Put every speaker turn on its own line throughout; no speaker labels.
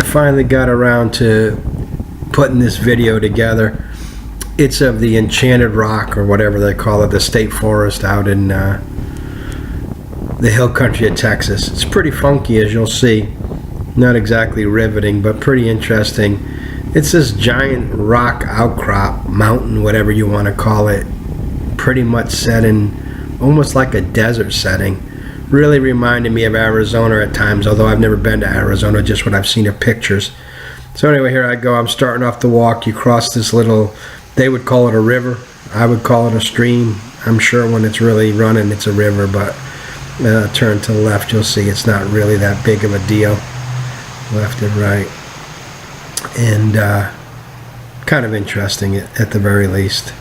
finally got around to putting this video together. It's of the Enchanted Rock, or whatever they call it, the state forest out in the hill country of Texas. It's pretty funky, as you'll see. Not exactly riveting, but pretty interesting. It's this giant rock outcrop, mountain, whatever you want to call it, pretty much set in almost like a desert setting. Really reminded me of Arizona at times, although I've never been to Arizona, just what I've seen of pictures. So anyway, here I go. I'm starting off the walk. You cross this little, they would call it a river. I would call it a stream. I'm sure when it's really running, it's a river, but turn to the left, you'll see it's not really that big of a deal. Left and right. And kind of interesting at the very least.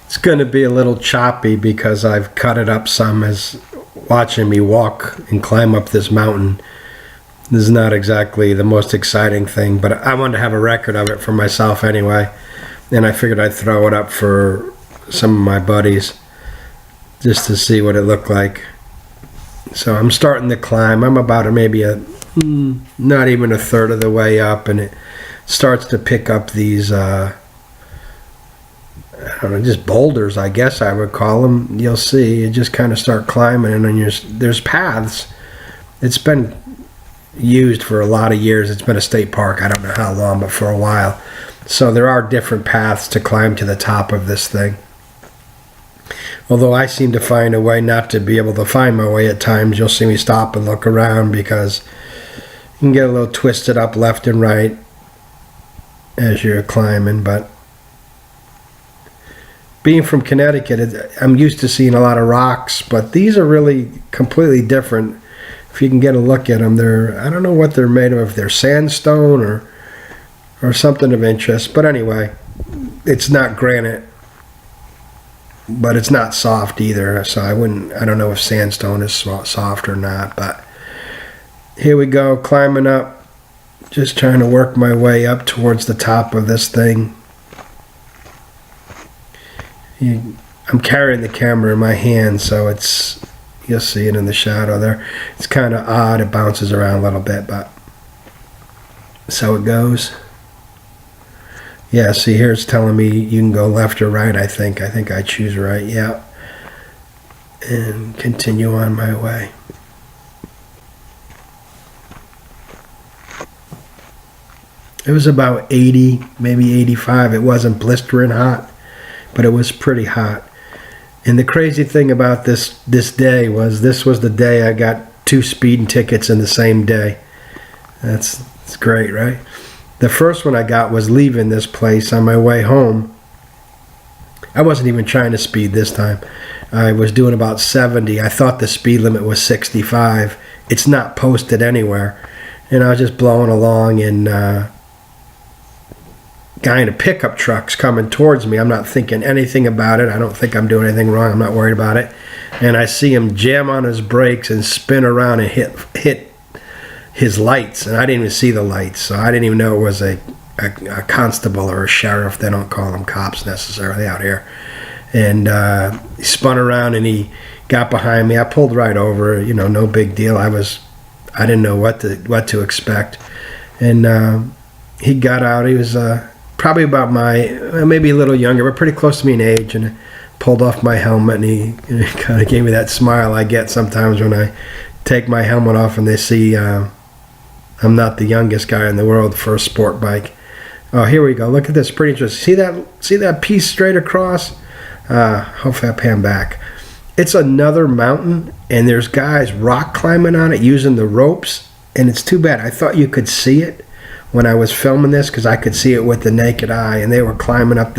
It's going to be a little choppy because I've cut it up some as watching me walk and climb up this mountain. This is not exactly the most exciting thing, but I wanted to have a record of it for myself anyway. And I figured I'd throw it up for some of my buddies just to see what it looked like. So I'm starting to climb. I'm about maybe not even a third of the way up, and it starts to pick up these I don't know, just boulders, I guess I would call them. You'll see, you just kind of start climbing, and then there's paths. It's been used for a lot of years. It's been a state park, I don't know how long, but for a while. So there are different paths to climb to the top of this thing. Although I seem to find a way not to be able to find my way at times. You'll see me stop and look around because you can get a little twisted up left and right as you're climbing, but being from Connecticut, I'm used to seeing a lot of rocks, but these are really completely different. If you can get a look at them, I don't know what they're made of. If they're sandstone or something of interest. But anyway, it's not granite, but it's not soft either. So I don't know if sandstone is soft or not. But here we go, climbing up, just trying to work my way up towards the top of this thing. I'm carrying the camera in my hand, so you'll see it in the shadow there. It's kind of odd. It bounces around a little bit, but so it goes. Yeah, see here it's telling me you can go left or right, I think. I think I choose right, yeah. And continue on my way. It was about 80, maybe 85. It wasn't blistering hot, but it was pretty hot. And the crazy thing about this day was this was the day I got 2 speeding tickets in the same day. It's great, right? The first one I got was leaving this place on my way home. I wasn't even trying to speed this time. I was doing about 70. I thought the speed limit was 65. It's not posted anywhere. And I was just blowing along, and guy in a pickup truck's coming towards me. I'm not thinking anything about it. I don't think I'm doing anything wrong. I'm not worried about it. And I see him jam on his brakes and spin around and hit his lights. And I didn't even see the lights, so I didn't even know it was a constable or a sheriff. They don't call them cops necessarily out here. And he spun around and he got behind me. I pulled right over. No big deal. I didn't know what to expect. And he got out. He was probably about maybe a little younger, but pretty close to me in age, and pulled off my helmet, and he kind of gave me that smile I get sometimes when I take my helmet off and they see I'm not the youngest guy in the world for a sport bike. Oh, here we go. Look at this. Pretty interesting. See that piece straight across? Hopefully I pan back. It's another mountain, and there's guys rock climbing on it using the ropes, and it's too bad. I thought you could see it when I was filming this, because I could see it with the naked eye, and they were climbing up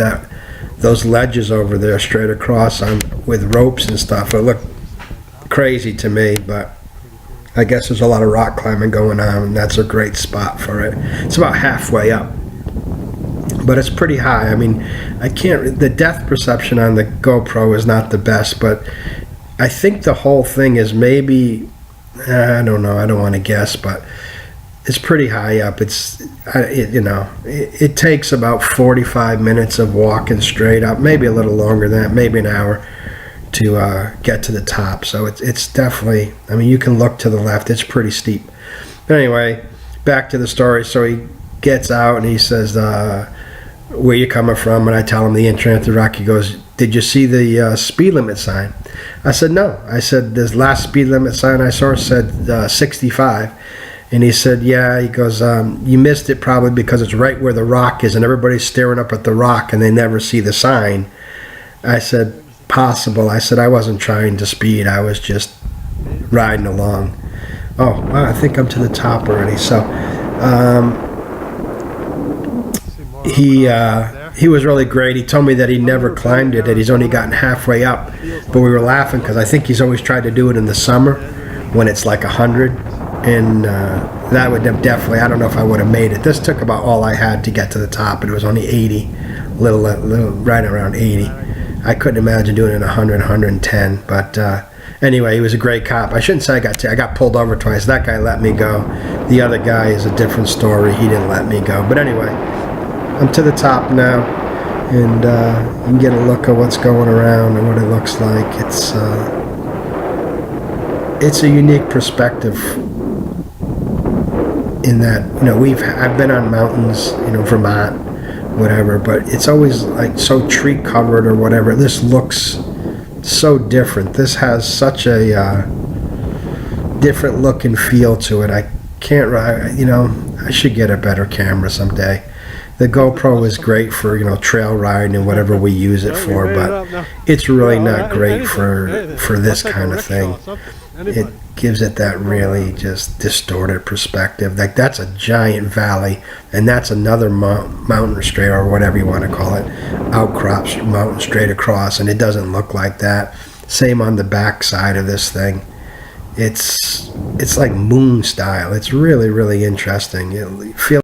those ledges over there straight across with ropes and stuff. It looked crazy to me, but I guess there's a lot of rock climbing going on, and that's a great spot for it. It's about halfway up, but it's pretty high. I mean, the depth perception on the GoPro is not the best, but I think the whole thing is maybe, I don't know, I don't want to guess, but it's pretty high up. It takes about 45 minutes of walking straight up, maybe a little longer than that, maybe an hour, to get to the top. So it's definitely, I mean, you can look to the left. It's pretty steep. But anyway, back to the story. So he gets out and he says, where you coming from? And I tell him the Enchanted Rock. He goes, did you see the speed limit sign? I said, no. I said, this last speed limit sign I saw said 65. And he said, yeah. He goes, you missed it probably because it's right where the rock is and everybody's staring up at the rock and they never see the sign. I said, possible. I said, I wasn't trying to speed. I was just riding along. Oh, wow, I think I'm to the top already. So he was really great. He told me that he never climbed it, that he's only gotten halfway up. But we were laughing because I think he's always tried to do it in the summer when it's like 100. And that would have definitely, I don't know if I would have made it. This took about all I had to get to the top, and it was only 80, little right around 80. I couldn't imagine doing it in 100, 110. But anyway, he was a great cop. I shouldn't say I got pulled over twice. That guy let me go. The other guy is a different story. He didn't let me go. But anyway, I'm to the top now, and you can get a look at what's going around and what it looks like. It's a unique perspective in that, you know, I've been on mountains, you know, Vermont, whatever, but it's always like so tree covered or whatever. This looks so different. This has such a different look and feel to it. I can't, you know, I should get a better camera someday. The GoPro is great for, you know, trail riding and whatever we use it for, but it's really not great for this kind of thing. It gives it that really just distorted perspective. Like, that's a giant valley, and that's another mountain straight, or whatever you want to call it, outcrops mountain straight across, and it doesn't look like that. Same on the back side of this thing. It's like moon style. It's really, really interesting. It feels